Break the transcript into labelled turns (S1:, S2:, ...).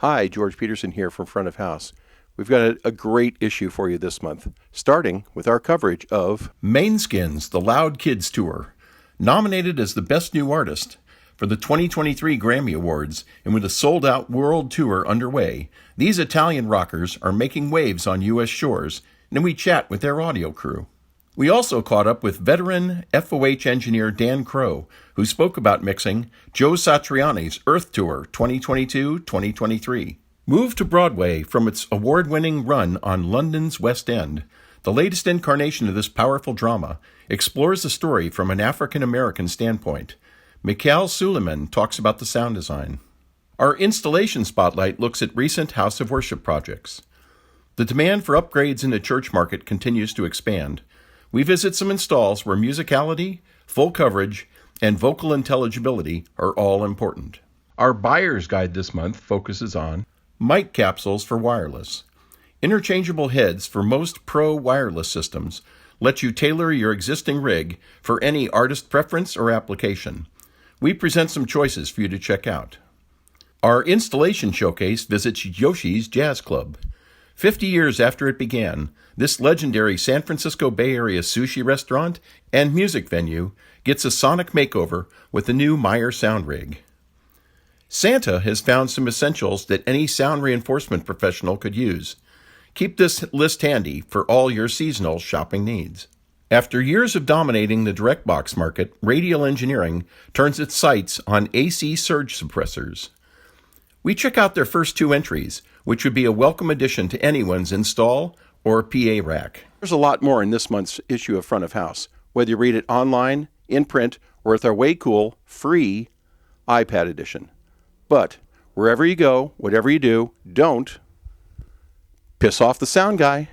S1: Hi, George Peterson here from Front of House. We've got a great issue for you this month, starting with our coverage of
S2: Mainskins, the Loud Kids Tour. Nominated as the Best New Artist for the 2023 Grammy Awards, and with a sold-out world tour underway, these Italian rockers are making waves on U.S. shores, and we chat with their audio crew. We also caught up with veteran FOH engineer Dan Crowe, who spoke about mixing Joe Satriani's Earth Tour 2022-2023. Moved to Broadway from its award-winning run on London's West End, the latest incarnation of this powerful drama explores the story from an African-American standpoint. Mikhail Suleiman talks about the sound design. Our installation spotlight looks at recent House of Worship projects. The demand for upgrades in the church market continues to expand. We visit some installs where musicality, full coverage, and vocal intelligibility are all important. Our buyer's guide this month focuses on mic capsules for wireless. Interchangeable heads for most pro wireless systems let you tailor your existing rig for any artist preference or application. We present some choices for you to check out. Our installation showcase visits YOSHI'S Jazz Club. 50 years after it began, this legendary San Francisco Bay Area sushi restaurant and music venue gets a sonic makeover with the new Meyer Sound rig. Santa has found some essentials that any sound reinforcement professional could use. Keep this list handy for all your seasonal shopping needs. After years of dominating the direct box market, Radial Engineering turns its sights on AC surge suppressors. We check out their first two entries, which would be a welcome addition to anyone's install or PA rack.
S1: There's a lot more in this month's issue of Front of House, whether you read it online, in print, or with our way cool, free iPad edition. But wherever you go, whatever you do, don't piss off the sound guy.